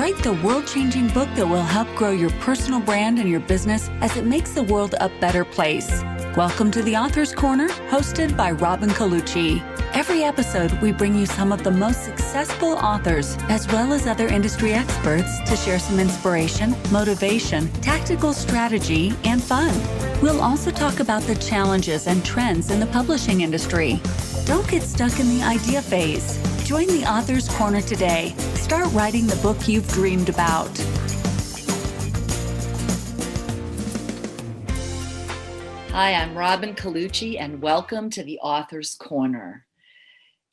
Write the world-changing book that will help grow your personal brand and your business as it makes the world a better place. Welcome to the Author's Corner, hosted by Robin Colucci. Every episode, we bring you some of the most successful authors, as well as other industry experts, to share some inspiration, motivation, tactical strategy, and fun. We'll also talk about the challenges and trends in the publishing industry. Don't get stuck in the idea phase. Join the Author's Corner today. Start writing the book you've dreamed about. Hi, I'm Robin Colucci, and welcome to the Author's Corner.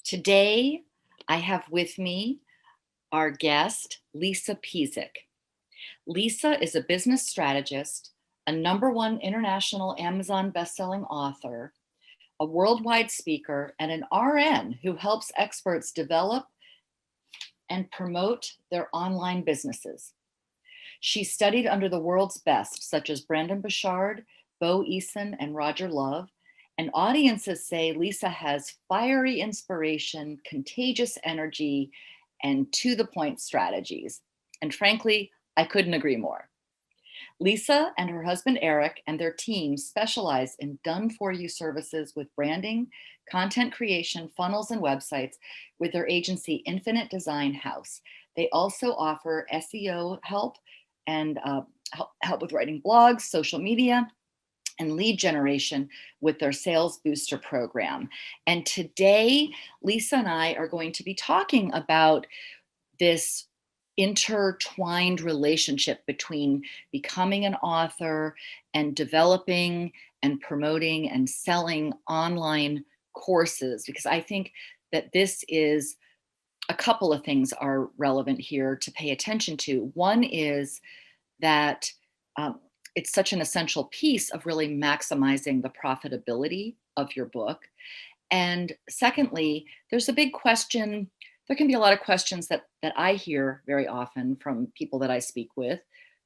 Today, I have with me our guest, Lisa Pezik. Lisa is a business strategist, a #1 international Amazon bestselling author, a worldwide speaker, and an RN who helps experts develop and promote their online businesses. She studied under the world's best, such as Brendon Burchard, Bo Eason, and Roger Love, and audiences say Lisa has fiery inspiration, contagious energy, and to-the-point strategies. And frankly, I couldn't agree more. Lisa and her husband Eric and their team specialize in done-for-you services with branding, content creation, funnels, and websites with their agency Infinite Design House. They also offer SEO help and help with writing blogs, social media, and lead generation with their Sales Booster program. And today, Lisa and I are going to be talking about this intertwined relationship between becoming an author and developing and promoting and selling online courses, because I think that this is a couple of things are relevant here to pay attention to. One is that it's such an essential piece of really maximizing the profitability of your book. And secondly, there's a big question. There can be a lot of questions that I hear very often from people that I speak with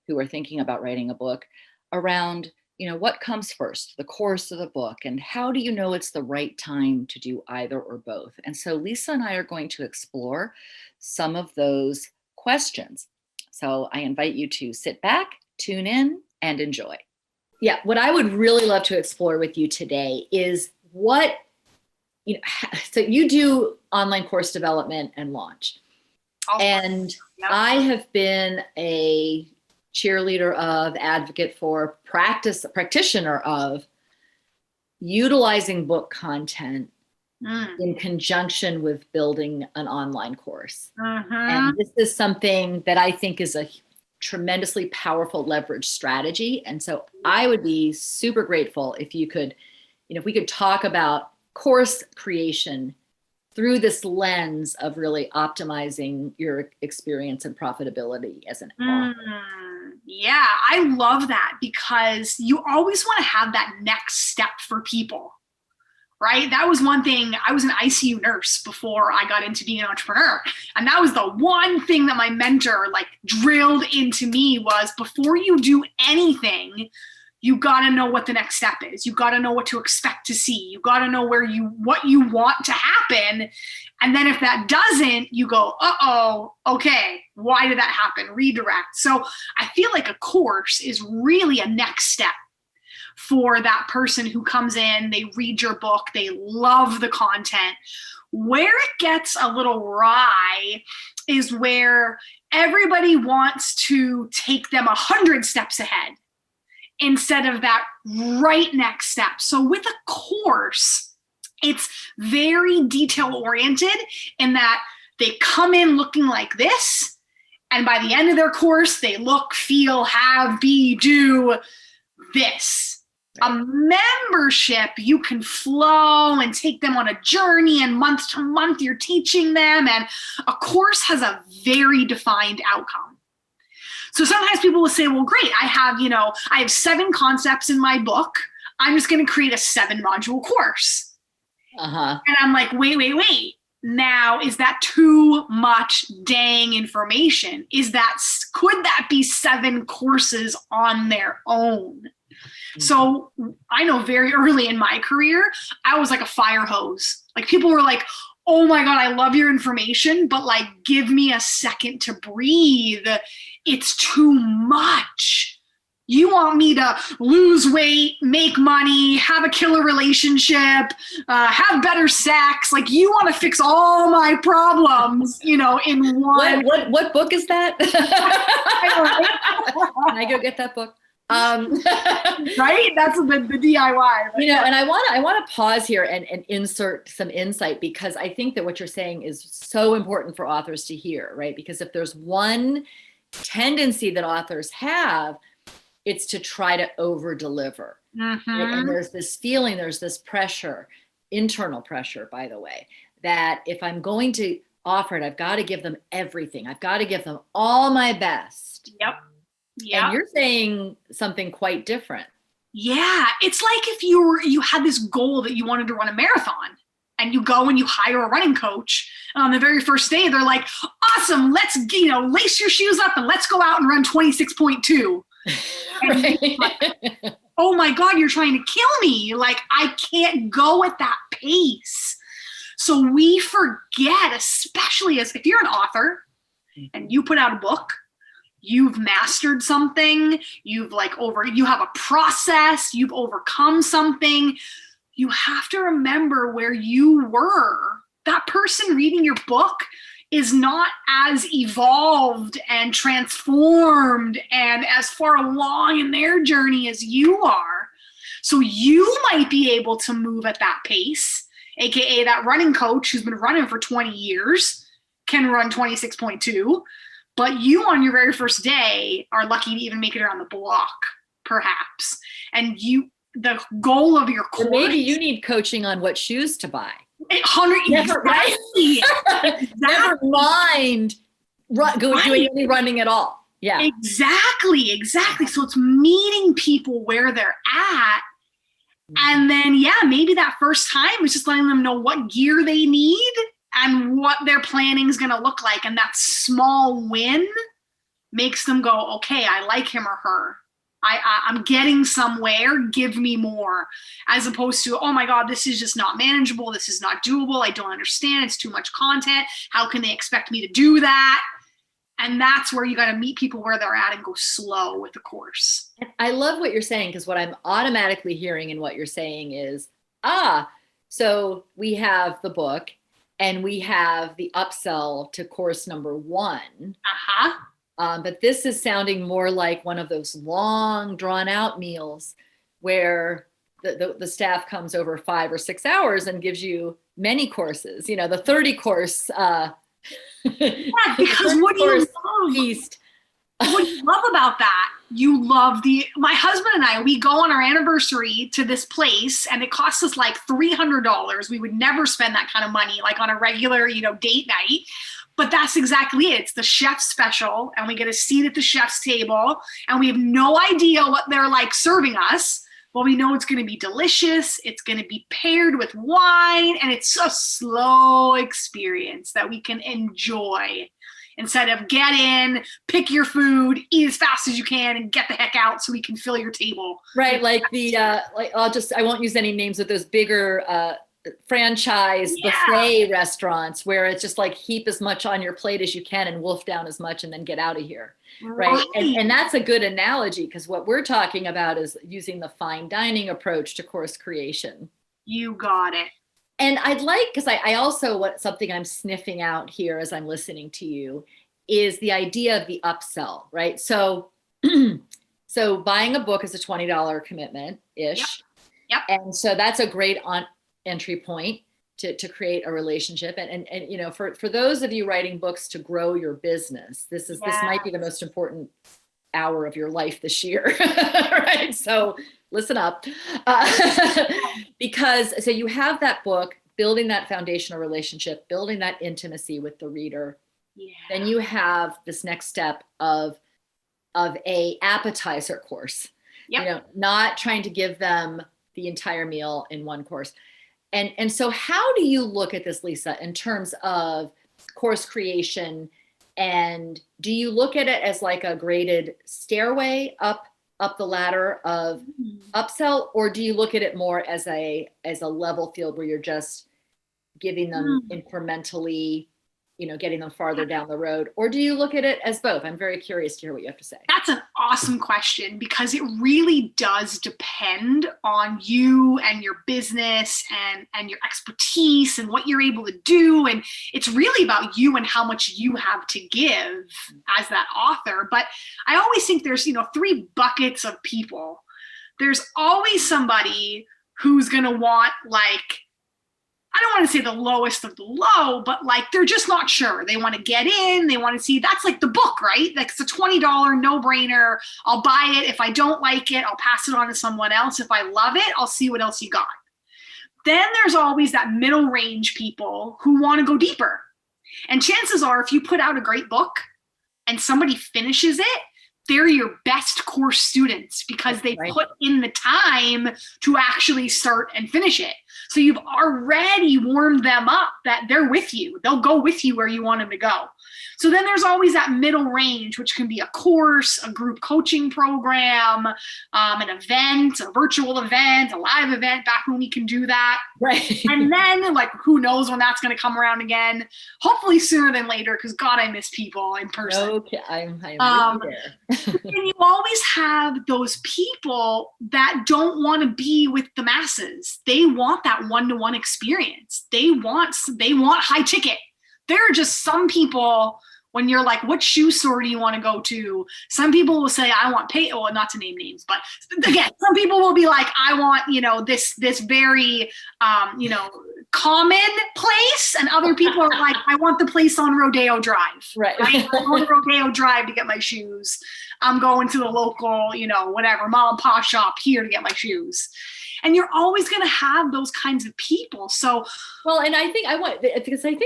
who are thinking about writing a book around, what comes first, the course or the book, and how do you know it's the right time to do either or both? And so Lisa and I are going to explore some of those questions. So I invite you to sit back, tune in, and enjoy. Yeah, what I would really love to explore with you today is so you do online course development and launch. And yep. I have been a cheerleader of, advocate for, practitioner of utilizing book content in conjunction with building an online course. And this is something that I think is a tremendously powerful leverage strategy. And so I would be super grateful if you could, if we could talk about course creation through this lens of really optimizing your experience and profitability as an author. Yeah, I love that, because you always want to have that next step for people, right? That was one thing. I was an ICU nurse before I got into being an entrepreneur. And that was the one thing that my mentor drilled into me was, before you do anything, you got to know what the next step is. You got to know what to expect to see. You got to know what you want to happen. And then if that doesn't, you go, uh-oh, okay, why did that happen? Redirect. So I feel like a course is really a next step for that person who comes in, they read your book, they love the content. Where it gets a little wry is where everybody wants to take them 100 steps ahead instead of that right next step. So with a course, it's very detail oriented in that they come in looking like this, and by the end of their course, they look, feel, have, be, do this. A membership, you can flow and take them on a journey, and month to month you're teaching them, and a course has a very defined outcome. So sometimes people will say, well, great, I have 7 concepts in my book. I'm just going to create a 7-module course. And I'm like, wait. Now, is that too much dang information? Could that be 7 courses on their own? So I know very early in my career, I was like a fire hose. People were like, oh my God, I love your information, but like, give me a second to breathe. It's too much. You want me to lose weight, make money, have a killer relationship, have better sex. Like, you want to fix all my problems, in one. What book is that? Can I go get that book? Right? That's the DIY. And I want to pause here and insert some insight, because I think that what you're saying is so important for authors to hear, right? Because if there's one tendency that authors have, it's to try to over deliver. Mm-hmm. Right? And there's this feeling, there's this pressure, internal pressure, by the way, that if I'm going to offer it, I've got to give them everything. I've got to give them all my best. Yep. Yeah. And you're saying something quite different. Yeah. It's like if you had this goal that you wanted to run a marathon, and you go and you hire a running coach. And on the very first day, they're like, awesome, let's, lace your shoes up and let's go out and run 26.2. Right. Like, oh my God, you're trying to kill me. Like, I can't go at that pace. So we forget, especially as if you're an author and you put out a book, you've mastered something, you have a process, you've overcome something. You have to remember where you were. That person reading your book is not as evolved and transformed and as far along in their journey as you are. So you might be able to move at that pace, AKA that running coach who's been running for 20 years can run 26.2, but you on your very first day are lucky to even make it around the block, perhaps. And the goal of your course. Or maybe you need coaching on what shoes to buy. 100 Exactly. Never mind doing any running at all. Yeah. Exactly. So it's meeting people where they're at. And then, maybe that first time is just letting them know what gear they need and what their planning is going to look like. And that small win makes them go, okay, I like him or her. I'm getting somewhere, give me more, as opposed to, oh my God, this is just not manageable. This is not doable. I don't understand. It's too much content. How can they expect me to do that? And that's where you got to meet people where they're at and go slow with the course. I love what you're saying, because what I'm automatically hearing in what you're saying is, so we have the book and we have the upsell to course number 1. Uh-huh. But this is sounding more like one of those long drawn out meals where the staff comes over 5 or 6 hours and gives you many courses, the 30 course. Because what do you love? Feast. What do you love about that? You love my husband and I, we go on our anniversary to this place and it costs us like $300. We would never spend that kind of money like on a regular, date night. But that's exactly it. It's the chef's special, and we get a seat at the chef's table, and we have no idea what they're like serving us. Well, we know it's going to be delicious. It's going to be paired with wine, and it's a slow experience that we can enjoy instead of get in, pick your food, eat as fast as you can, and get the heck out so we can fill your table. Right, like I won't use any names of those bigger franchise buffet restaurants where it's just like heap as much on your plate as you can and wolf down as much and then get out of here. Right. And that's a good analogy, because what we're talking about is using the fine dining approach to course creation. You got it. And because I also, something I'm sniffing out here as I'm listening to you is the idea of the upsell, right? So buying a book is a $20 commitment-ish. Yep. And so that's a great entry point to create a relationship. And for those of you writing books to grow your business, this might be the most important hour of your life this year, right? So listen up, because so you have that book, building that foundational relationship, building that intimacy with the reader. Yeah. Then you have this next step of a appetizer course, not trying to give them the entire meal in one course. And so how do you look at this, Lisa, in terms of course creation? And do you look at it as like a graded stairway up the ladder of upsell, or do you look at it more as a level field where you're just giving them incrementally, getting them farther down the road? Or do you look at it as both? I'm very curious to hear what you have to say. That's an awesome question, because it really does depend on you and your business and your expertise and what you're able to do. And it's really about you and how much you have to give as that author. But I always think there's, three buckets of people. There's always somebody who's going to want, like, I don't want to say the lowest of the low, but like they're just not sure. They want to get in. They want to see. That's like the book, right? Like it's a $20 no-brainer. I'll buy it. If I don't like it, I'll pass it on to someone else. If I love it, I'll see what else you got. Then there's always that middle range people who want to go deeper. And chances are, if you put out a great book and somebody finishes it, they're your best course students, because they put in the time to actually start and finish it. So you've already warmed them up that they're with you. They'll go with you where you want them to go. So then there's always that middle range, which can be a course, a group coaching program, an event, a virtual event, a live event, back when we can do that. Right. And then, like, who knows when that's going to come around again? Hopefully sooner than later, because God, I miss people in person. Okay, I'm right there. And you always have those people that don't want to be with the masses. They want that one-to-one experience. They want high ticket. There are just some people, when you're like, what shoe store do you want to go to? Some people will say, I want well, not to name names, but again, some people will be like, I want, this very, common place. And other people are like, I want the place on Rodeo Drive. Right. I'm going to Rodeo Drive to get my shoes. I'm going to the local, whatever, mom and pop shop here to get my shoes. And you're always going to have those kinds of people. So, well, and I think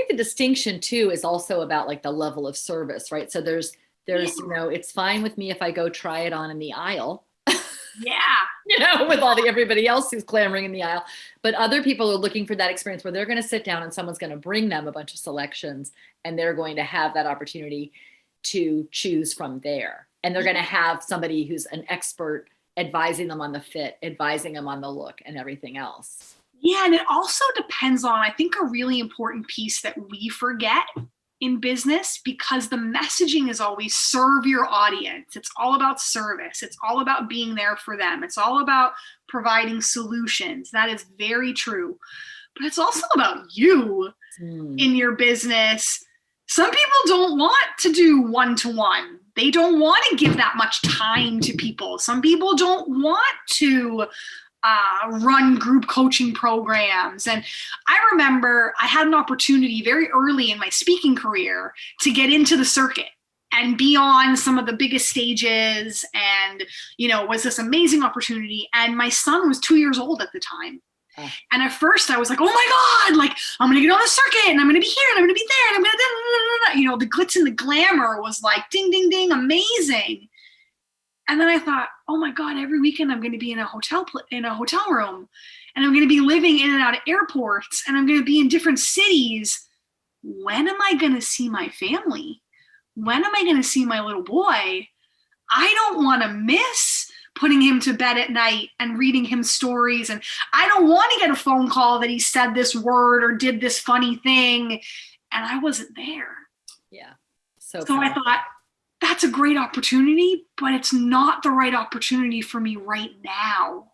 the distinction too is also about like the level of service, right? So there's, it's fine with me if I go try it on in the aisle. Yeah. With everybody else who's clamoring in the aisle. But other people are looking for that experience where they're going to sit down and someone's going to bring them a bunch of selections and they're going to have that opportunity to choose from there. And they're going to have somebody who's an expert advising them on the fit, advising them on the look and everything else. Yeah. And it also depends on, I think, a really important piece that we forget in business, because the messaging is always serve your audience. It's all about service. It's all about being there for them. It's all about providing solutions. That is very true. But it's also about you in your business. Some people don't want to do one-to-one. They don't want to give that much time to people. Some people don't want to run group coaching programs. And I remember I had an opportunity very early in my speaking career to get into the circuit and be on some of the biggest stages, and, was this amazing opportunity. And my son was 2 years old at the time. And at first I was like, oh my God, like I'm going to get on the circuit and I'm going to be here and I'm going to be there and I'm going to, the glitz and the glamour was like, ding, ding, ding, amazing. And then I thought, oh my God, every weekend I'm going to be in a hotel room, and I'm going to be living in and out of airports, and I'm going to be in different cities. When am I going to see my family? When am I going to see my little boy? I don't want to miss putting him to bed at night and reading him stories. And I don't want to get a phone call that he said this word or did this funny thing, and I wasn't there. Yeah. So I thought, that's a great opportunity, but it's not the right opportunity for me right now.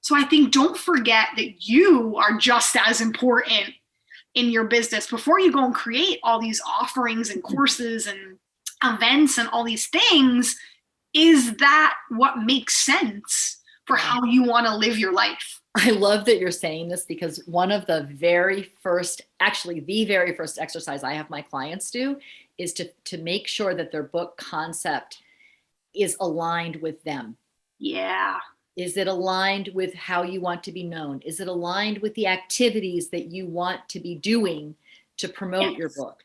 So I think don't forget that you are just as important in your business. Before you go and create all these offerings and courses and events and all these things, is that what makes sense for how you want to live your life? I love that you're saying this, because one of the very first exercise I have my clients do is to make sure that their book concept is aligned with them. Yeah. Is it aligned with how you want to be known? Is it aligned with the activities that you want to be doing to promote your book?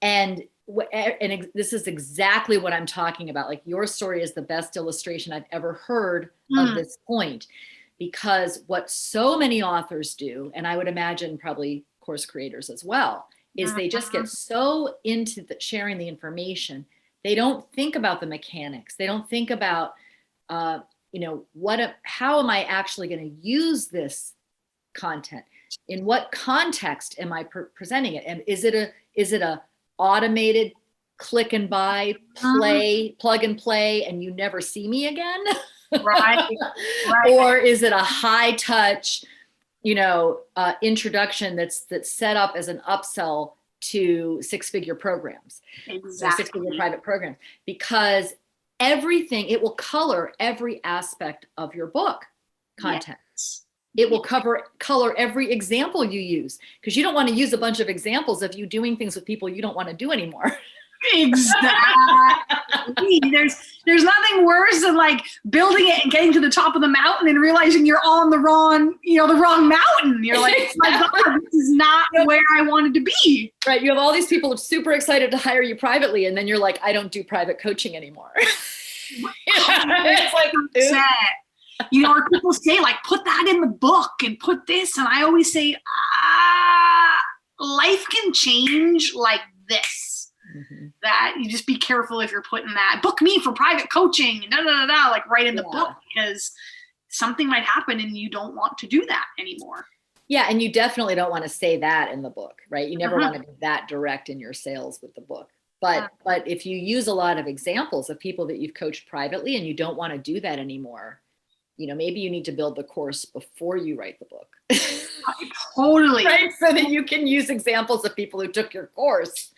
And this is exactly what I'm talking about. Like, your story is the best illustration I've ever heard of this point, because what so many authors do, and I would imagine probably course creators as well, is they just get so into sharing the information. They don't think about the mechanics. They don't think about, how am I actually going to use this content? in what context am I presenting it? And is it a automated click and buy, plug and play, and you never see me again? Right. Or is it a high touch, introduction that's set up as an upsell to six-figure programs, exactly, six-figure private programs? Because it will color every aspect of your book content. Yes. It will color every example you use, because you don't want to use a bunch of examples of you doing things with people you don't want to do anymore. Exactly. There's nothing worse than like building it and getting to the top of the mountain and realizing you're on the wrong mountain. You're like, oh my God, this is not where I wanted to be. Right. You have all these people super excited to hire you privately, and then you're like, I don't do private coaching anymore. It's like, or people say like, put that in the book and put this. And I always say, life can change like this. Mm-hmm. That you just be careful if you're putting that, book me for private coaching, like right in the book, because something might happen and you don't want to do that anymore. Yeah. And you definitely don't want to say that in the book, right? You never want to be that direct in your sales with the book. But if you use a lot of examples of people that you've coached privately and you don't want to do that anymore, maybe you need to build the course before you write the book. Totally. Right. So that you can use examples of people who took your course,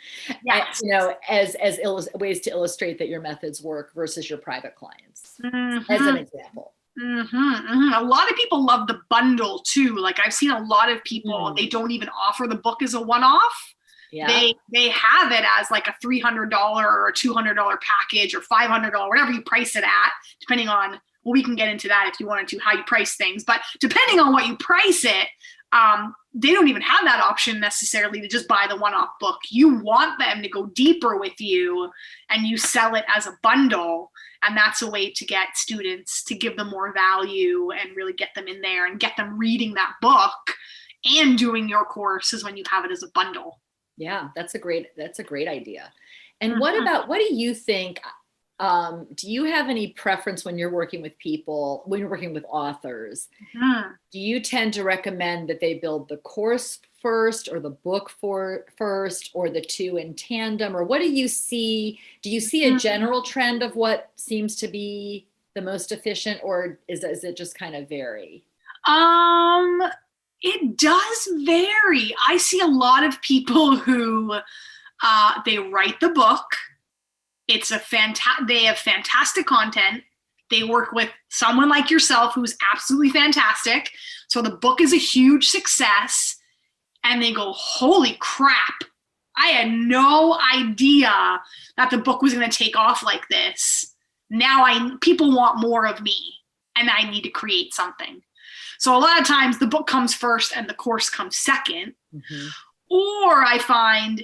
yes. as ways to illustrate that your methods work versus your private clients, as an example. A lot of people love the bundle too. Like I've seen a lot of people, they don't even offer the book as a one-off. Yeah. They have it as like a $300 or a $200 package or $500, whatever you price it at, depending on, well, we can get into that if you wanted to, how you price things. But depending on what you price it, they don't even have that option necessarily to just buy the one-off book. You want them to go deeper with you, and you sell it as a bundle. And that's a way to get students, to give them more value and really get them in there and get them reading that book and doing your course, is when you have it as a bundle. Yeah, that's a great idea. And what do you think? Do you have any preference when you're working with people, when you're working with authors? Do you tend to recommend that they build the course first, or the book first, or the two in tandem? Or what do you see? Do you see a general trend of what seems to be the most efficient, or is it just kind of vary? It does vary. I see a lot of people who they write the book. It's they have fantastic content. They work with someone like yourself who's absolutely fantastic. So the book is a huge success, and they go, holy crap, I had no idea that the book was going to take off like this. Now people want more of me, and I need to create something. So a lot of times the book comes first and the course comes second. Or I find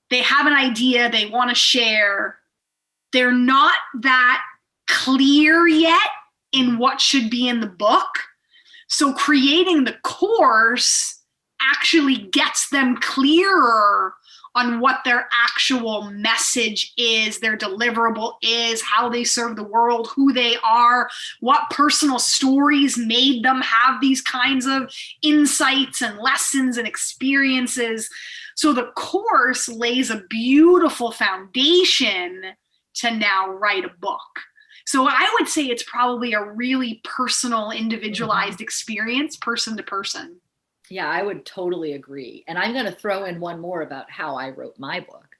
they have an idea they want to share. They're not that clear yet in what should be in the book. So creating the course actually gets them clearer on what their actual message is, their deliverable is, how they serve the world, who they are, what personal stories made them have these kinds of insights and lessons and experiences. So the course lays a beautiful foundation to now write a book. So I would say it's probably a really personal, individualized experience, person to person. Yeah, I would totally agree. And I'm going to throw in one more about how I wrote my book.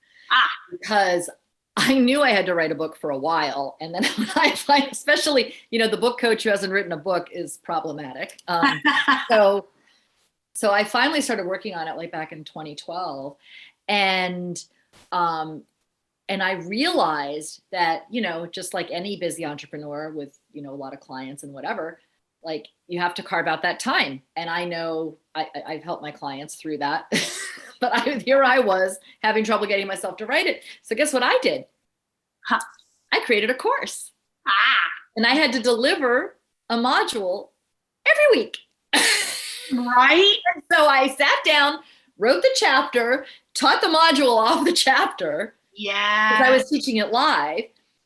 Because I knew I had to write a book for a while. And then I find, especially, the book coach who hasn't written a book is problematic. So I finally started working on it like back in 2012. And I realized that, just like any busy entrepreneur with, a lot of clients and whatever, like you have to carve out that time. And I know I've helped my clients through that, but here I was having trouble getting myself to write it. So guess what I did? I created a course. And I had to deliver a module every week. Right? So I sat down, wrote the chapter, taught the module off the chapter. Yeah. Because I was teaching it live.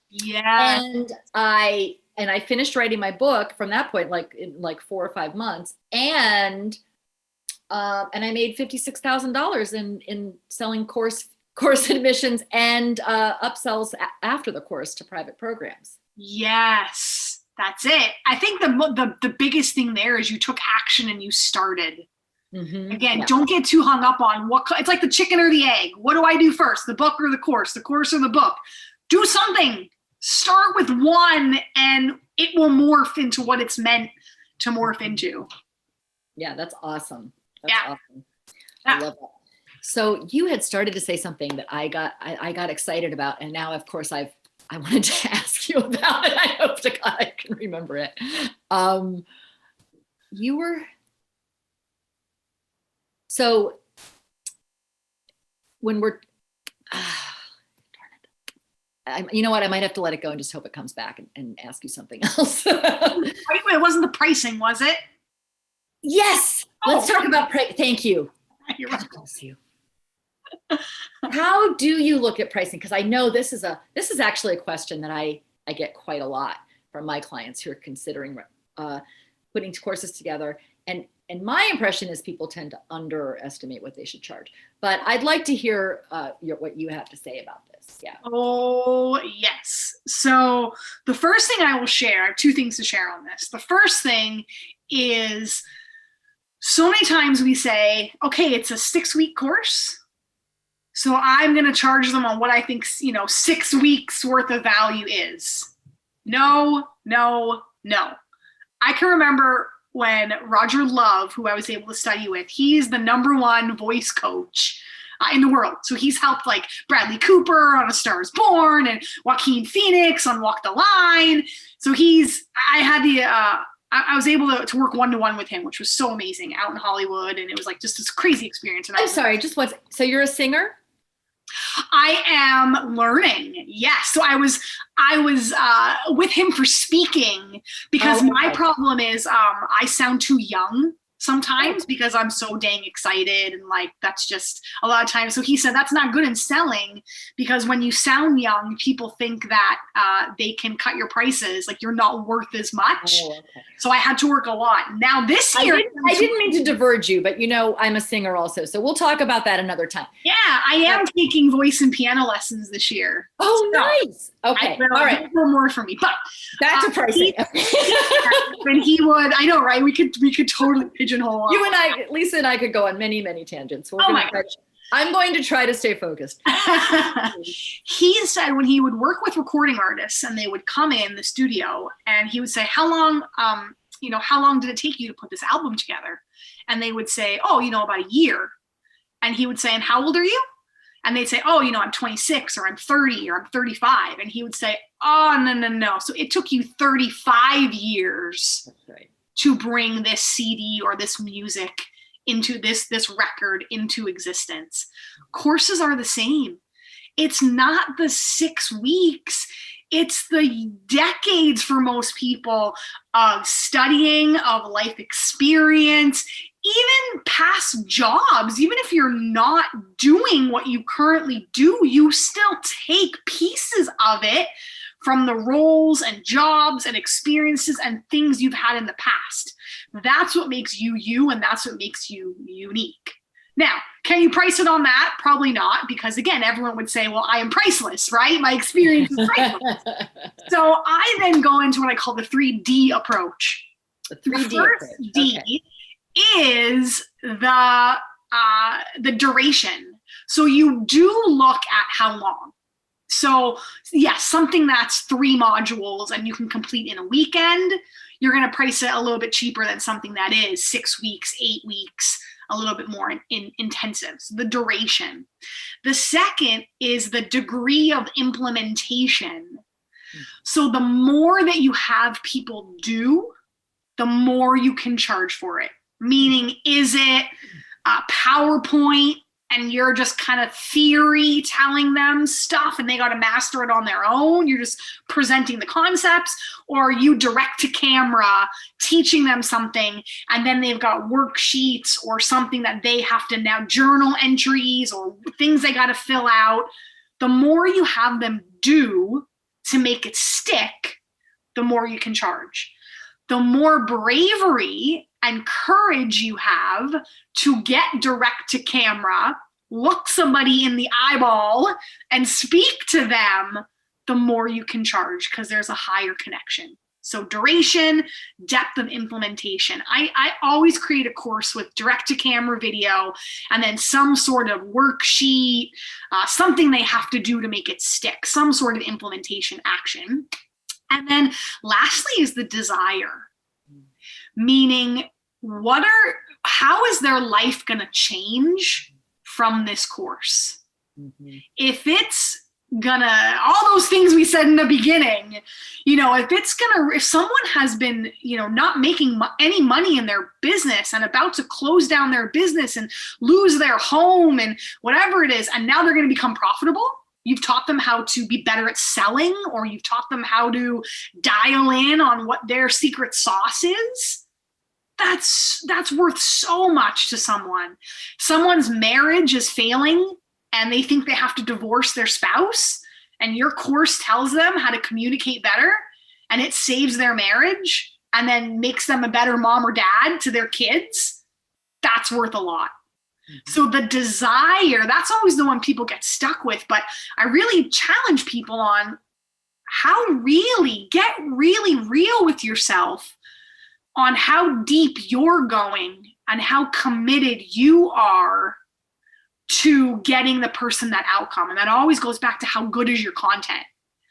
Yeah. And I finished writing my book from that point, in 4 or 5 months. And And I made $56,000 in selling course admissions and upsells after the course to private programs. Yes, that's it. I think the biggest thing there is you took action and you started. Mm-hmm. Again, don't get too hung up on it's like the chicken or the egg. What do I do first? The book or the course or the book? Do something. Start with one and it will morph into what it's meant to morph into. Yeah, that's awesome. Awesome. Yeah. I love that. So you had started to say something that I got excited about, and now, of course, I wanted to ask you about it. I hope to God I can remember it. So when we're, darn it. You know what? I might have to let it go and just hope it comes back and ask you something else. Wait, it wasn't the pricing, was it? Yes. Let's talk about Thank you. You're welcome. Bless you. How do you look at pricing? Because I know this is actually a question that I get quite a lot from my clients who are considering putting courses together. And my impression is people tend to underestimate what they should charge. But I'd like to hear what you have to say about this. Yeah. Oh, yes. So the first thing I will share, I have two things to share on this. The first thing is so many times we say, okay, it's a 6-week course. So I'm going to charge them on what I think, 6 weeks worth of value is. No. I can remember when Roger Love, who I was able to study with, he's the #1 voice coach in the world. So he's helped like Bradley Cooper on A Star Is Born and Joaquin Phoenix on Walk the Line. So I was able to work one-to-one with him, which was so amazing out in Hollywood. And it was like just this crazy experience. And I'm sorry, so you're a singer? I am learning. Yes. So I was with him for speaking because my problem is I sound too young sometimes because I'm so dang excited and like that's just a lot of times. So he said that's not good in selling because when you sound young, people think that they can cut your prices, like you're not worth as much. Oh, okay. So I had to work a lot. Now this year, I didn't mean to diverge you, but I'm a singer also, so we'll talk about that another time. Yeah, I am taking voice and piano lessons this year. Oh, so nice. Okay, all right. No more for me, but back to pricing. And he would, I know, right? We could totally pigeonhole. You and I, Lisa and I, could go on many, many tangents. I'm going to try to stay focused. He said when he would work with recording artists and they would come in the studio and he would say, how long did it take you to put this album together? And they would say, about a year. And he would say, and how old are you? And they'd say, I'm 26 or I'm 30 or I'm 35. And he would say, oh, no. So it took you 35 years to bring this CD or this music into this record into existence. Courses are the same. It's not the 6 weeks. It's the decades for most people of studying, of life experience, even past jobs. Even if you're not doing what you currently do, you still take pieces of it from the roles and jobs and experiences and things you've had in the past. That's what makes you you, and that's what makes you unique. Now, can you price it on that? Probably not, because again, everyone would say, well, I am priceless, right? My experience is priceless. So I then go into what I call the 3D approach. The 3D the first approach. D is the duration. So you do look at how long. So yes, something that's 3 modules and you can complete in a weekend, you're going to price it a little bit cheaper than something that is 6 weeks, 8 weeks, a little bit more intensive. So the duration. The second is the degree of implementation. So the more that you have people do, the more you can charge for it. Meaning, is it a PowerPoint and you're just kind of theory telling them stuff and they got to master it on their own? You're just presenting the concepts, or you direct to camera teaching them something and then they've got worksheets or something that they have to now journal entries or things they got to fill out. The more you have them do to make it stick, the more you can charge. the more bravery and courage you have to get direct to camera, look somebody in the eyeball and speak to them, the more you can charge because there's a higher connection. So duration, depth of implementation. I always create a course with direct to camera video and then some sort of worksheet, something they have to do to make it stick, some sort of implementation action. And then lastly is the desire, meaning how is their life going to change from this course? Mm-hmm. If it's all those things we said in the beginning, if someone has been, not making any money in their business and about to close down their business and lose their home and whatever it is, and now they're going to become profitable, you've taught them how to be better at selling, or you've taught them how to dial in on what their secret sauce is. That's worth so much to someone. Someone's marriage is failing and they think they have to divorce their spouse, and your course tells them how to communicate better, and it saves their marriage and then makes them a better mom or dad to their kids. That's worth a lot. Mm-hmm. So the desire, that's always the one people get stuck with, but I really challenge people on get really real with yourself on how deep you're going and how committed you are to getting the person that outcome. And that always goes back to how good is your content.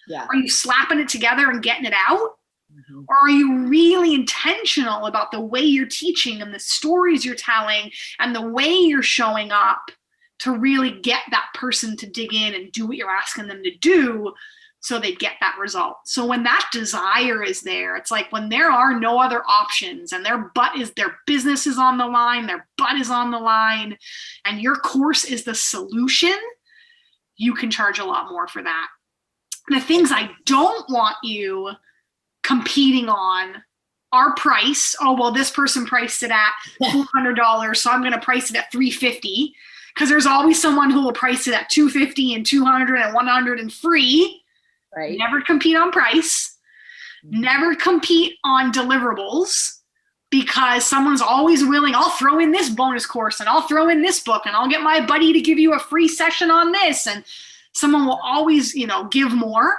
Yeah. Are you slapping it together and getting it out? Mm-hmm. Or are you really intentional about the way you're teaching and the stories you're telling and the way you're showing up to really get that person to dig in and do what you're asking them to do so they get that result? So when that desire is there, it's like when there are no other options and their business is on the line, their butt is on the line, and your course is the solution, you can charge a lot more for that. And the things I don't want you competing on are price. Oh, well, this person priced it at $400, so I'm going to price it at $350, because there's always someone who will price it at $250 and $200 and $100 and free. Right. Never compete on price. Mm-hmm. Never compete on deliverables, because someone's always willing, I'll throw in this bonus course and I'll throw in this book and I'll get my buddy to give you a free session on this. And someone will always, give more.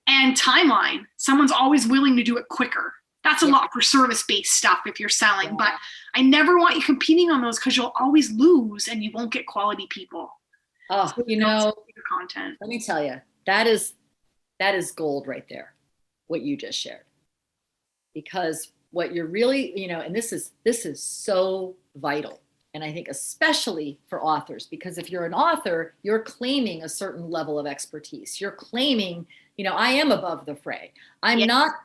And timeline, someone's always willing to do it quicker. That's a lot for service-based stuff if you're selling, but I never want you competing on those, because you'll always lose and you won't get quality people. Oh, so content. Let me tell you, that is gold right there, what you just shared. Because what you're really, and this is so vital. And I think especially for authors, because if you're an author, you're claiming a certain level of expertise. You're claiming, I am above the fray. I'm not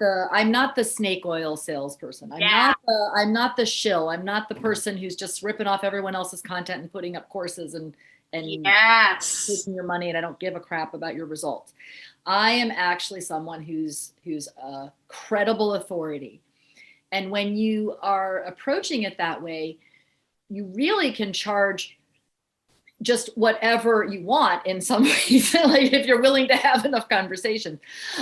the snake oil salesperson. I'm not the shill. I'm not the person who's just ripping off everyone else's content and putting up courses and taking your money, and I don't give a crap about your results. I am actually someone who's a credible authority. And when you are approaching it that way, you really can charge just whatever you want in some ways, like if you're willing to have enough conversation.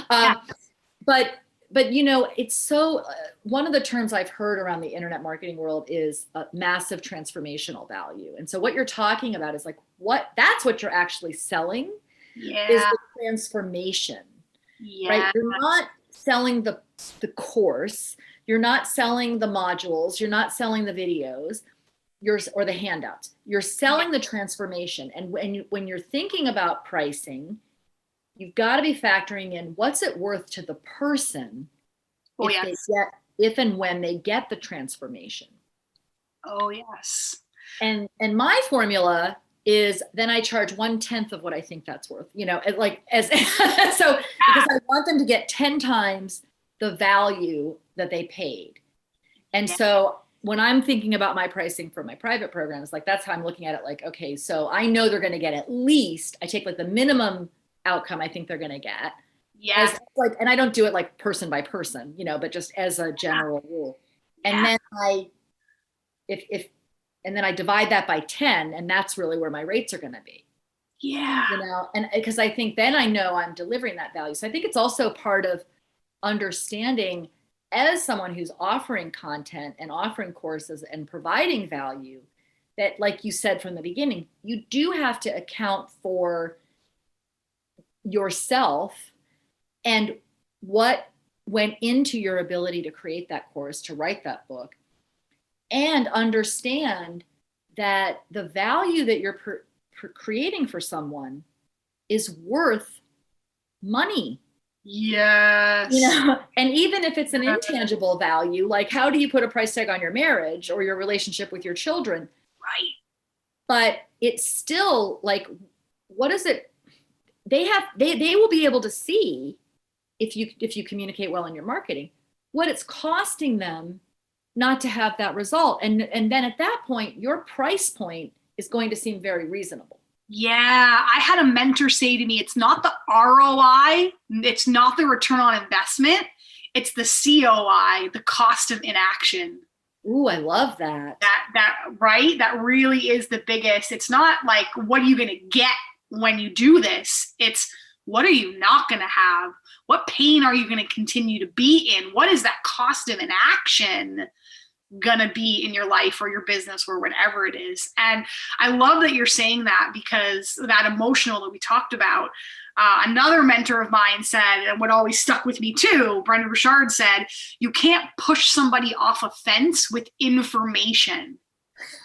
But it's so, one of the terms I've heard around the internet marketing world is massive transformational value. And so what you're talking about is that's what you're actually selling is the transformation, right? You're not selling the course. You're not selling the modules. You're not selling the videos. Or the handouts. You're selling the transformation. And when you're thinking about pricing, you've got to be factoring in what's it worth to the person if and when they get the transformation. Oh, yes. And my formula is then I charge 1/10 of what I think that's worth, because I want them to get 10 times the value that they paid. And so when I'm thinking about my pricing for my private programs, that's how I'm looking at it. Okay, so I know they're going to get at least, I take the minimum outcome I think they're going to get. Yeah. And I don't do it person by person, but just as a general rule. And then then I divide that by 10, and that's really where my rates are going to be. Yeah. And because I think then I know I'm delivering that value. So I think it's also part of understanding as someone who's offering content and offering courses and providing value, that, like you said from the beginning, you do have to account for yourself and what went into your ability to create that course, to write that book, and understand that the value that you're creating for someone is worth money. Yes. And even if it's an intangible value, like how do you put a price tag on your marriage or your relationship with your children? Right. But it's still like, what is it? They will be able to see, if you communicate well in your marketing, what it's costing them not to have that result. And then at that point, your price point is going to seem very reasonable. Yeah, I had a mentor say to me, it's not the ROI, it's not the return on investment, it's the COI, the cost of inaction. Ooh, I love that. That right? That really is the biggest. It's not like, what are you going to get when you do this? It's, what are you not going to have? What pain are you going to continue to be in? What is that cost of inaction going to be in your life or your business or whatever it is? And I love that you're saying that, because that emotional that we talked about, another mentor of mine said, and what always stuck with me too, Brenda Richard said, you can't push somebody off a fence with information.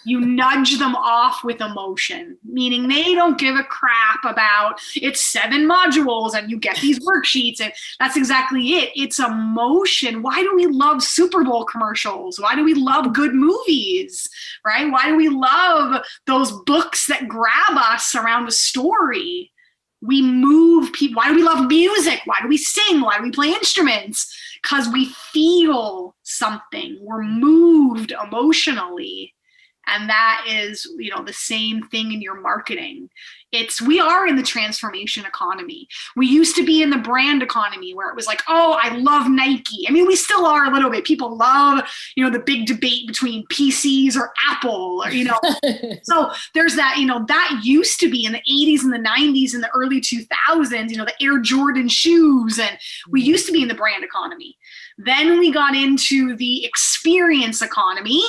You nudge them off with emotion, meaning they don't give a crap about it's 7 modules and you get these worksheets. And that's exactly it. It's emotion. Why do we love Super Bowl commercials? Why do we love good movies, right? Why do we love those books that grab us around a story? We move people. Why do we love music? Why do we sing? Why do we play instruments? Because we feel something. We're moved emotionally. And that is, the same thing in your marketing. We are in the transformation economy. We used to be in the brand economy where it was like, oh, I love Nike. I mean, we still are a little bit. People love, the big debate between PCs or Apple, or, so there's that, that used to be in the 80s and the 90s and the early 2000s, the Air Jordan shoes. And we used to be in the brand economy. Then we got into the experience economy,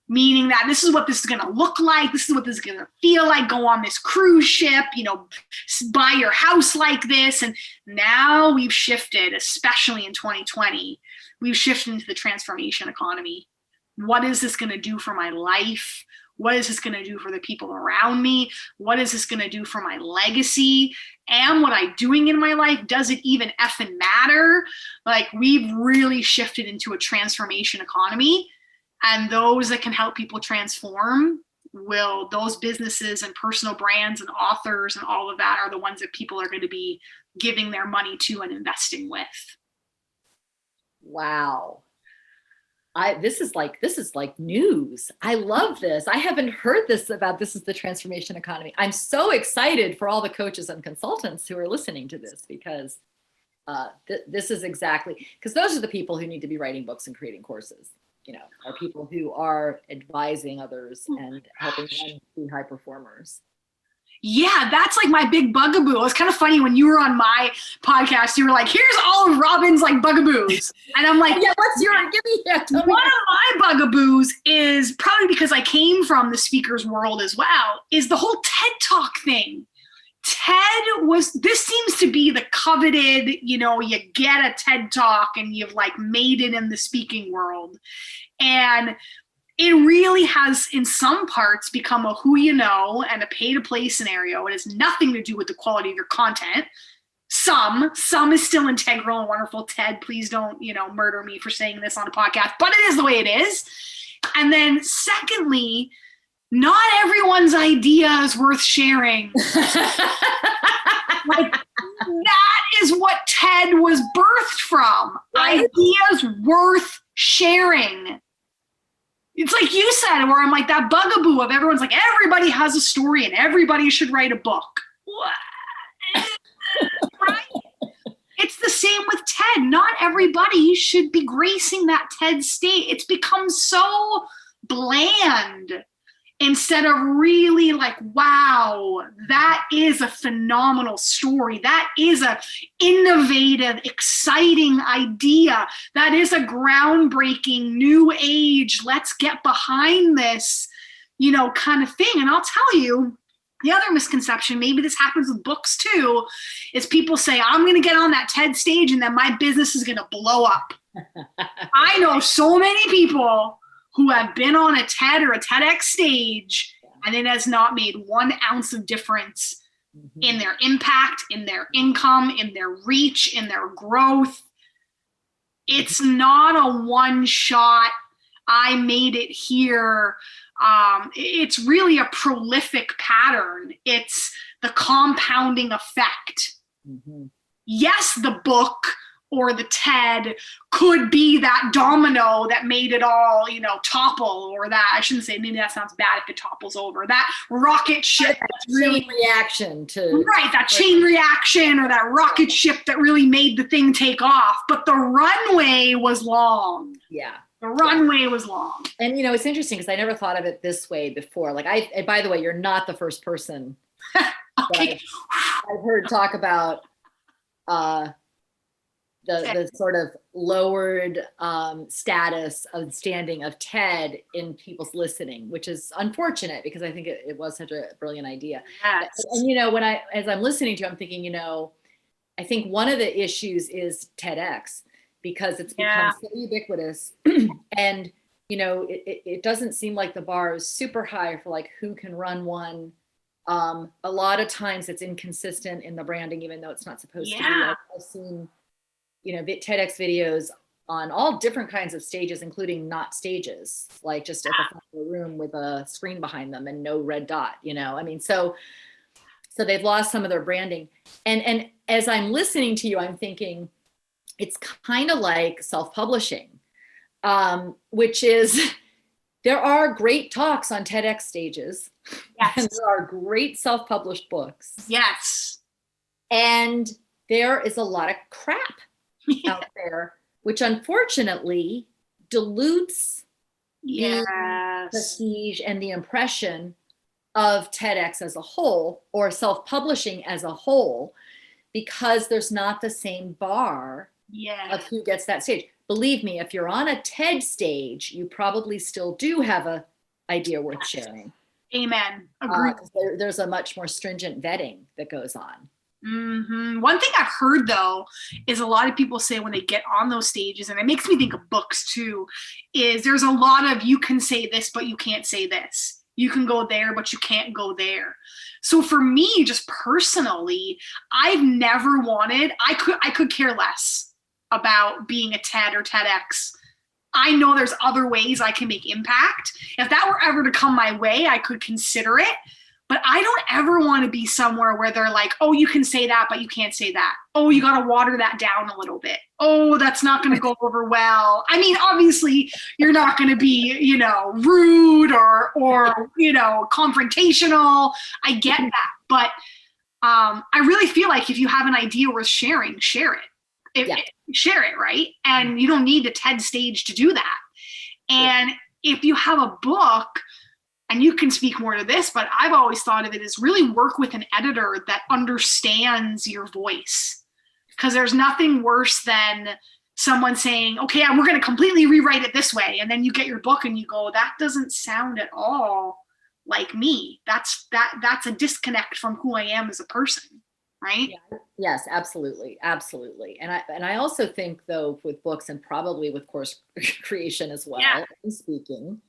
meaning that this is what this is going to look like. This is what this is going to feel like. Go on this cruise ship, buy your house like this. And now we've shifted, especially in 2020, we've shifted into the transformation economy. What is this going to do for my life? What is this going to do for the people around me? What is this going to do for my legacy? And what I'm doing in my life, does it even effing matter? Like, we've really shifted into a transformation economy. And those that can help people transform, those businesses and personal brands and authors and all of that are the ones that people are going to be giving their money to and investing with. Wow. This is like news. I love this. I haven't heard this is the transformation economy. I'm so excited for all the coaches and consultants who are listening to this, because this is exactly, because those are the people who need to be writing books and creating courses. Are people who are advising others and helping them be high performers. Yeah, that's like my big bugaboo. It was kind of funny when you were on my podcast, you were like, here's all of Robin's like bugaboos. And I'm like, yeah, what's your, give me that. One of my bugaboos is probably because I came from the speaker's world as well, is the whole TED Talk thing. This seems to be the coveted, you get a TED Talk and you've like made it in the speaking world. And it really has, in some parts, become a who you know and a pay to play scenario. It has nothing to do with the quality of your content. Some is still integral and wonderful. TED, please don't, murder me for saying this on a podcast, but it is the way it is. And then secondly, not everyone's idea is worth sharing. Like, that is what TED was birthed from. Right? Ideas worth sharing. It's like you said, where I'm like that bugaboo of everyone's like, everybody has a story and everybody should write a book. What? Right? It's the same with TED. Not everybody should be gracing that TED stage. It's become so bland. instead of really like, wow, that is a phenomenal story. That is a innovative, exciting idea. That is a groundbreaking new age. Let's get behind this, kind of thing. And I'll tell you, the other misconception, maybe this happens with books too, is people say, I'm going to get on that TED stage and then my business is going to blow up. I know so many people who have been on a TED or a TEDx stage, and it has not made 1 ounce of difference in their impact, in their income, in their reach, in their growth. It's not a one shot, I made it here. It's really a prolific pattern. It's the compounding effect. Yes, the book or the TED could be that domino that made it all, topple, or that, I shouldn't say, maybe that sounds bad if it topples over, that rocket ship. Chain reaction to. Right, that chain reaction, or that rocket ship that really made the thing take off. But the runway was long. Yeah. The runway was long. And, it's interesting because I never thought of it this way before. Like, and by the way, you're not the first person okay. I've heard talk about the sort of lowered status of standing of TED in people's listening, which is unfortunate because I think it was such a brilliant idea. Yes. And, as I'm listening to you, I'm thinking, I think one of the issues is TEDx, because it's become so ubiquitous and, it doesn't seem like the bar is super high for like who can run one. A lot of times it's inconsistent in the branding, even though it's not supposed to be. I've seen, TEDx videos on all different kinds of stages, including not stages, like just at the front of the room with a screen behind them and no red dot, so they've lost some of their branding. And as I'm listening to you, I'm thinking it's kind of like self-publishing, which is, there are great talks on TEDx stages. Yes. And there are great self-published books. Yes. And there is a lot of crap out there, which unfortunately dilutes the prestige and the impression of TEDx as a whole, or self-publishing as a whole, because there's not the same bar of who gets that stage. Believe me, if you're on a TED stage, you probably still do have an idea worth sharing. Amen. Agreed. There's a much more stringent vetting that goes on. One thing I've heard, though, is a lot of people say when they get on those stages, and it makes me think of books too, is there's a lot of, you can say this, but you can't say this. You can go there, but you can't go there. So for me, just personally, I've never wanted, I could care less about being a TED or TEDx. I know there's other ways I can make impact. If that were ever to come my way, I could consider it. But I don't ever want to be somewhere where they're like, oh, you can say that, but you can't say that. Oh, you got to water that down a little bit. Oh, that's not going to go over well. I mean, obviously, you're not going to be, rude or confrontational. I get that. But I really feel like if you have an idea worth sharing, share it. Share it, right? And you don't need a TED stage to do that. And if you have a book, and you can speak more to this, but I've always thought of it as really work with an editor that understands your voice. Because there's nothing worse than someone saying, okay, we're going to completely rewrite it this way. And then you get your book and you go, that doesn't sound at all like me. That's a disconnect from who I am as a person. Right? Yeah. Yes, absolutely. Absolutely. And I also think, though, with books and probably with course creation as well, and speaking,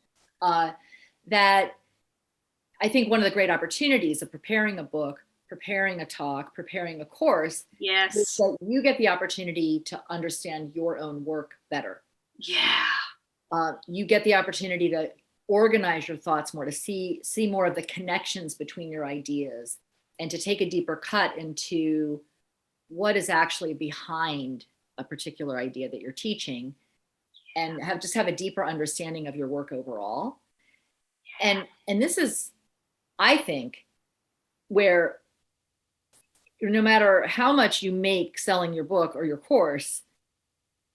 that I think one of the great opportunities of preparing a book, preparing a talk, preparing a course, is that you get the opportunity to understand your own work better. Yeah. You get the opportunity to organize your thoughts more, to see more of the connections between your ideas, and to take a deeper cut into what is actually behind a particular idea that you're teaching, and have a deeper understanding of your work overall. And this is, I think, where no matter how much you make selling your book or your course,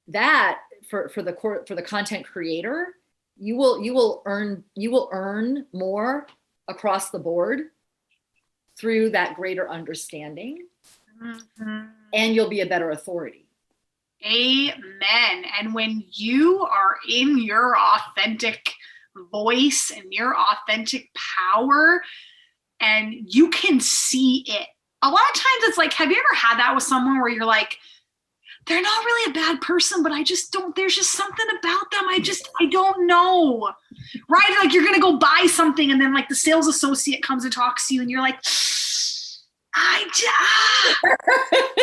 that for the content creator you will earn more across the board through that greater understanding, and you'll be a better authority. Amen. And when you are in your authentic voice and your authentic power, and you can see it. A lot of times it's like, have you ever had that with someone where you're like, they're not really a bad person, but there's just something about them. I don't know. Right? Like you're going to go buy something and then like the sales associate comes and talks to you and you're like,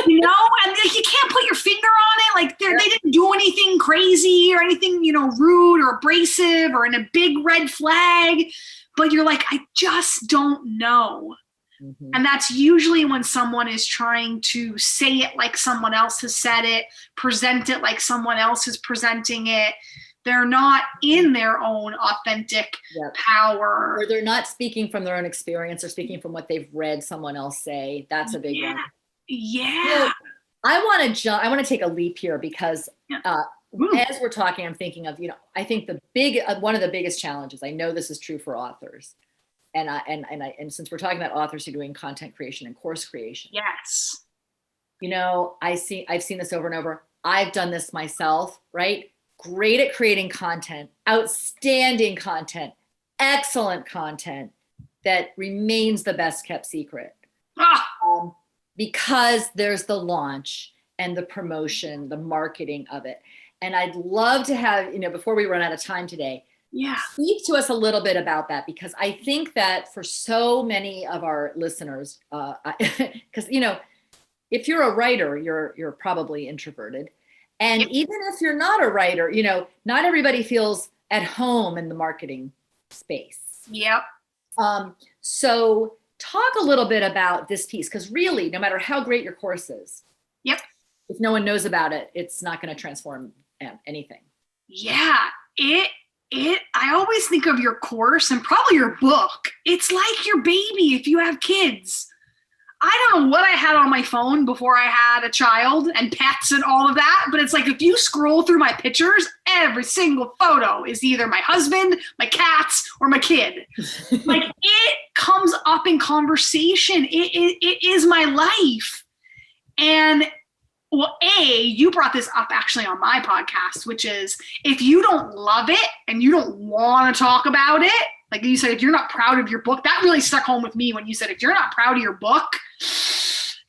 you know, and like, you can't put your finger on it. Like they didn't do anything crazy or anything, you know, rude or abrasive or in a big red flag, but you're like, I just don't know. Mm-hmm. And that's usually when someone is trying to say it like someone else has said it, present it like someone else is presenting it. They're not in their own authentic power. Or they're not speaking from their own experience or speaking from what they've read someone else say. That's a big one. Yeah. So I want to take a leap here because as we're talking, I'm thinking of, you know, I think one of the biggest challenges, I know this is true for authors. And since we're talking about authors who are doing content creation and course creation. Yes. You know, I've seen this over and over. I've done this myself, right? Great at creating content, outstanding content, excellent content that remains the best kept secret. Because there's the launch and the promotion, the marketing of it. And I'd love to have, you know, before we run out of time today, speak to us a little bit about that, because I think that for so many of our listeners, because, you know, if you're a writer, you're probably introverted. And even if you're not a writer, you know, not everybody feels at home in the marketing space. Yep. So talk a little bit about this piece, because really, no matter how great your course is, if no one knows about it, it's not going to transform anything. Yeah, I always think of your course and probably your book. It's like your baby if you have kids. I don't know what I had on my phone before I had a child and pets and all of that, but it's like if you scroll through my pictures, every single photo is either my husband, my cats, or my kid. Like it comes up in conversation. It is my life. And well, you brought this up actually on my podcast, which is if you don't love it and you don't want to talk about it, like you said, if you're not proud of your book, that really stuck home with me when you said, if you're not proud of your book,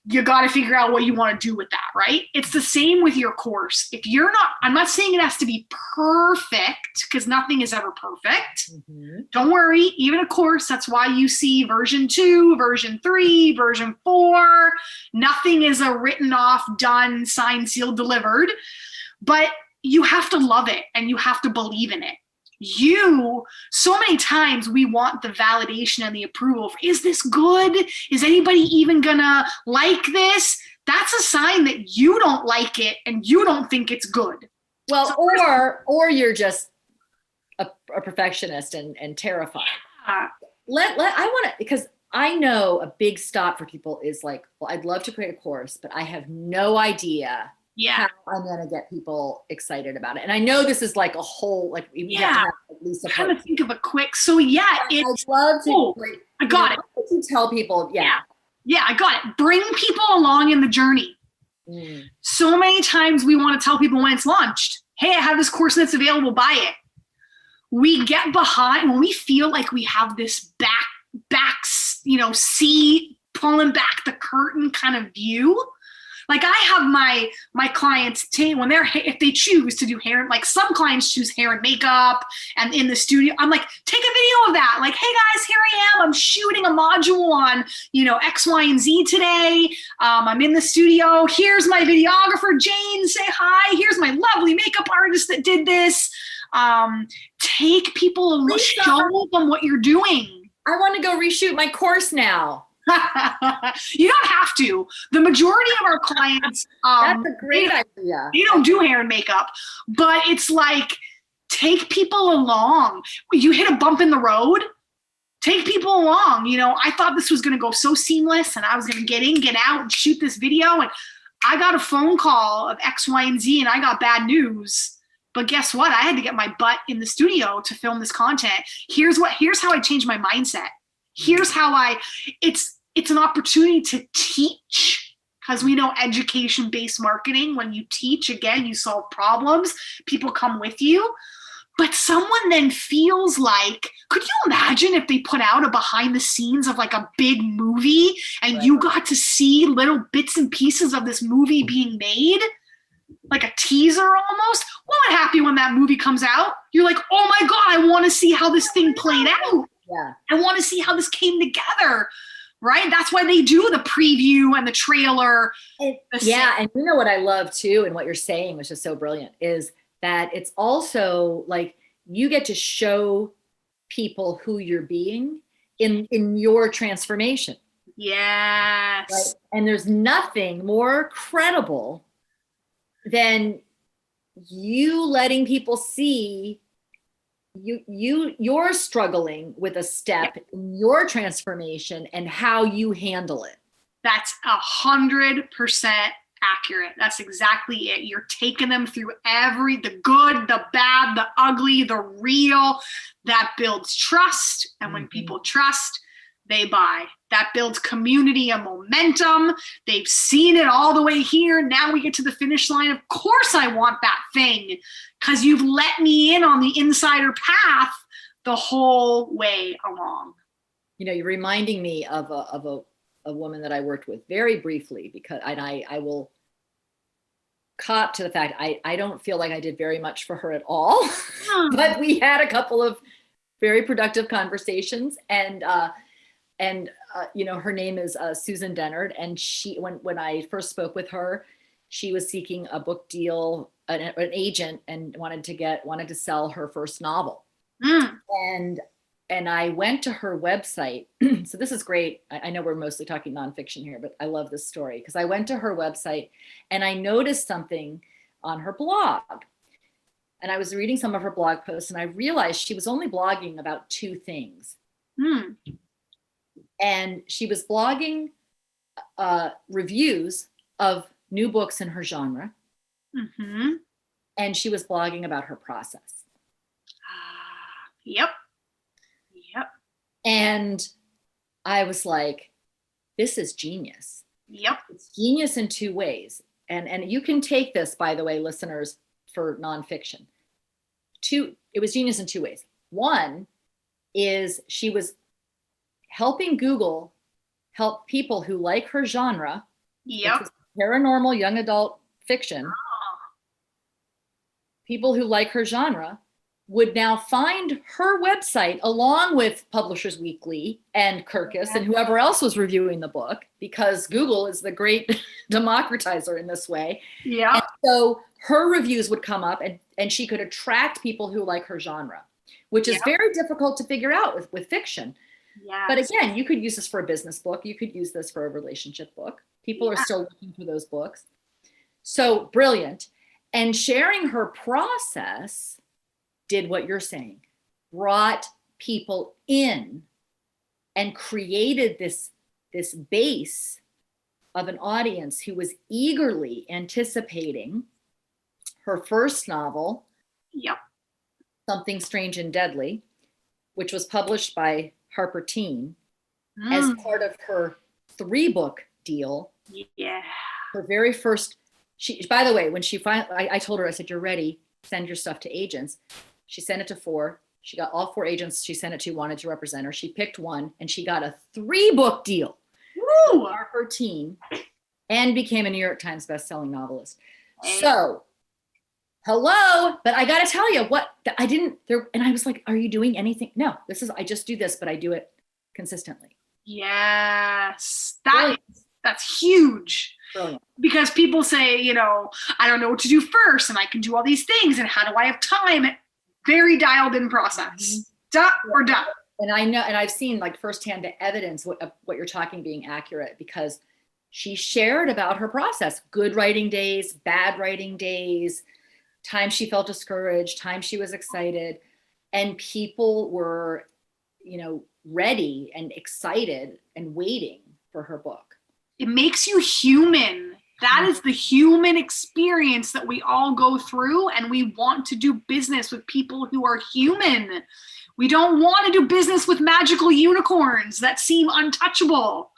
you got to figure out what you want to do with that, right? It's the same with your course. If you're not, I'm not saying it has to be perfect because nothing is ever perfect. Mm-hmm. Don't worry, even a course, that's why you see version 2, version 3, version 4. Nothing is a written off, done, signed, sealed, delivered. But you have to love it and you have to believe in it. So many times we want the validation and the approval of, is this good? Is anybody even gonna like this? That's a sign that you don't like it and you don't think it's good. Well, so or you're just a perfectionist and terrified. I want to, because I know a big stop for people is like, well, I'd love to create a course, but I have no idea how I'm going to get people excited about it. And I know this is like a whole, like, we have to have at least I'm trying to think of a quick, I'd love to, I got it. To tell people, Yeah, I got it. Bring people along in the journey. So many times we want to tell people when it's launched, hey, I have this course that's available, buy it. We get behind when we feel like we have this back, you know, seat, pulling back the curtain kind of view. Like I have my clients if they choose to do hair, like some clients choose hair and makeup and in the studio, I'm like, take a video of that. Like, hey guys, here I am. I'm shooting a module on, you know, X, Y, and Z today. I'm in the studio. Here's my videographer, Jane, say hi. Here's my lovely makeup artist that did this. Take people and show them what you're doing. I want to go reshoot my course now. You don't have to. The majority of our clients, that's a great idea. They don't do hair and makeup, but it's like, take people along. You hit a bump in the road, take people along. You know, I thought this was going to go so seamless and I was going to get in, get out and shoot this video. And I got a phone call of X, Y, and Z and I got bad news. But guess what? I had to get my butt in the studio to film this content. Here's how I changed my mindset. Here's how it's an opportunity to teach, because we know education-based marketing, when you teach, again, you solve problems, people come with you. But someone then feels like, could you imagine if they put out a behind the scenes of like a big movie and Right. you got to see little bits and pieces of this movie being made? Like a teaser almost. Well, I'm happy when that movie comes out. You're like, oh my God, I want to see how this thing played out. Yeah. I want to see how this came together. Right? That's why they do the preview and the trailer. And you know what I love too, and what you're saying, which is so brilliant, is that it's also like you get to show people who you're being in your transformation. Yes. Right? And there's nothing more credible than you letting people see you're struggling with a step in your transformation and how you handle it. That's 100% accurate. That's exactly it. You're taking them through the good, the bad, the ugly, the real. That builds trust. And when people trust, they buy. That builds community and momentum. They've seen it all the way here. Now we get to the finish line. Of course I want that thing, because you've let me in on the insider path the whole way along. You know, you're reminding me of a woman that I worked with very briefly, because I will cop to the fact I don't feel like I did very much for her at all, but we had a couple of very productive conversations, and you know, her name is Susan Dennard, and she, when I first spoke with her, she was seeking a book deal, an agent, and wanted to sell her first novel. And I went to her website. So this is great. I know we're mostly talking nonfiction here, but I love this story because I went to her website and I noticed something on her blog. And I was reading some of her blog posts and I realized she was only blogging about two things. And she was blogging reviews of new books in her genre. And she was blogging about her process. Yep. And I was like, this is genius. Yep. It's genius in two ways. And you can take this, by the way, listeners, for nonfiction. It was genius in two ways. One is she was helping Google help people who like her genre, Yep. paranormal young adult fiction, people who like her genre would now find her website along with Publishers Weekly and Kirkus and whoever else was reviewing the book, because Google is the great democratizer in this way. Yeah. And so her reviews would come up and she could attract people who like her genre, which is very difficult to figure out with fiction. Yes. But again, you could use this for a business book. You could use this for a relationship book. People are still looking for those books. So brilliant. And sharing her process did what you're saying, brought people in and created this base of an audience who was eagerly anticipating her first novel, Something Strange and Deadly, which was published by Harper Teen as part of her 3-book deal. Yeah. Her very first, by the way, when she finally, I told her, I said, you're ready, send your stuff to agents. She sent it to 4. She got all 4 agents she sent it to wanted to represent her. She picked one and she got a 3-book deal. Woo! Harper Teen, and became a New York Times bestselling novelist. So, hello, but I got to tell you what I didn't there. And I was like, are you doing anything? No, I just do this, but I do it consistently. Yes. That's huge. Brilliant. Because people say, you know, I don't know what to do first and I can do all these things and how do I have time? Very dialed in process. Done or done. And I know, and I've seen like firsthand the evidence what you're talking being accurate, because she shared about her process, good writing days, bad writing days, times she felt discouraged, times she was excited, and people were, you know, ready and excited and waiting for her book. It makes you human. That is the human experience that we all go through, and we want to do business with people who are human. We don't want to do business with magical unicorns that seem untouchable.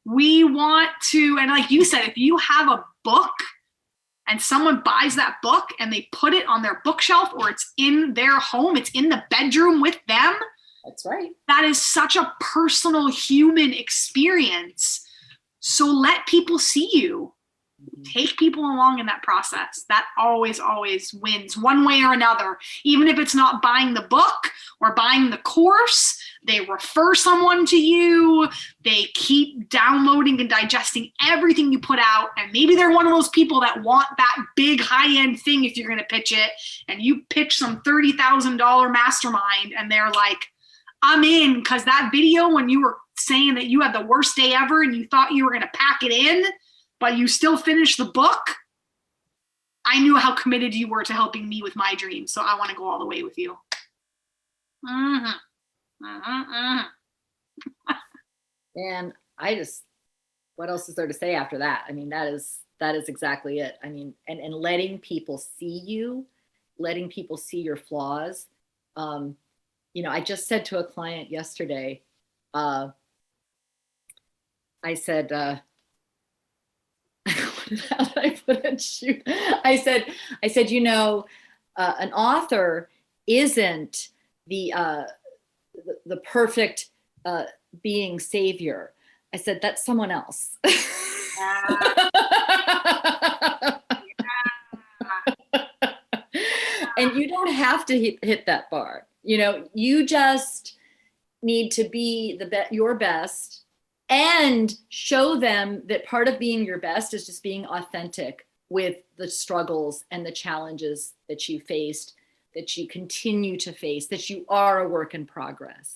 We want to, and like you said, if you have a book and someone buys that book and they put it on their bookshelf or it's in their home, it's in the bedroom with them. That's right. That is such a personal human experience. So let people see you. Take people along in that process. That always, always wins one way or another. Even if it's not buying the book or buying the course, they refer someone to you. They keep downloading and digesting everything you put out. And maybe they're one of those people that want that big high-end thing if you're going to pitch it. And you pitch some $30,000 mastermind and they're like, I'm in, because that video when you were saying that you had the worst day ever and you thought you were going to pack it in, but you still finished the book, I knew how committed you were to helping me with my dreams. So I want to go all the way with you. And what else is there to say after that? I mean, that is exactly it. I mean, and letting people see you, letting people see your flaws. I just said to a client yesterday, I said, how did I put it? Shoot. I said, an author isn't the perfect being savior. I said, that's someone else. And you don't have to hit that bar. You just need to be your best. And show them that part of being your best is just being authentic with the struggles and the challenges that you faced, that you continue to face, that you are a work in progress.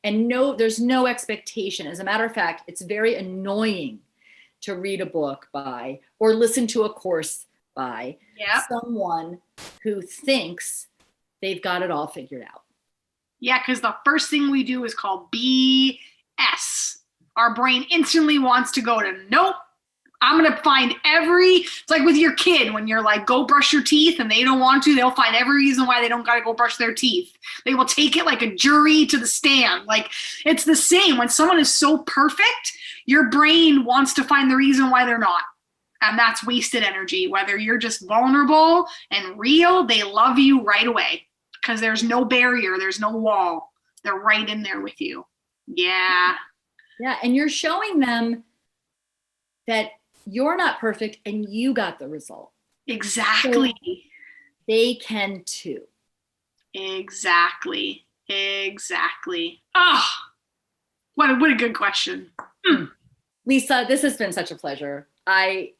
And there's no expectation. As a matter of fact, it's very annoying to read a book by or listen to a course by someone who thinks they've got it all figured out. Yeah, because the first thing we do is called BS. Our brain instantly wants to go to, nope, I'm going to find it's like with your kid, when you're like, go brush your teeth and they don't want to, they'll find every reason why they don't got to go brush their teeth. They will take it like a jury to the stand. Like, it's the same. When someone is so perfect, your brain wants to find the reason why they're not. And that's wasted energy. Whether you're just vulnerable and real, they love you right away because there's no barrier. There's no wall. They're right in there with you. Yeah. Yeah, and you're showing them that you're not perfect and you got the result. Exactly. So they can too. Exactly. Oh, what a good question. Lisa, this has been such a pleasure. I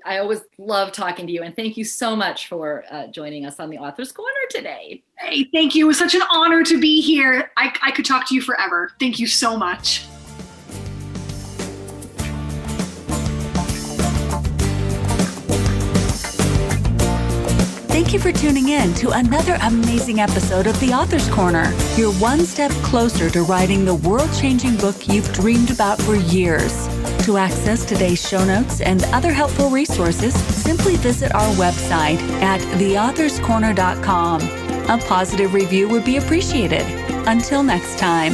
always love talking to you, and thank you so much for joining us on the Author's Corner today. Hey, thank you. It was such an honor to be here. I could talk to you forever. Thank you so much. Thank you for tuning in to another amazing episode of The Author's Corner. You're one step closer to writing the world-changing book you've dreamed about for years. To access today's show notes and other helpful resources, simply visit our website at theauthorscorner.com. A positive review would be appreciated. Until next time.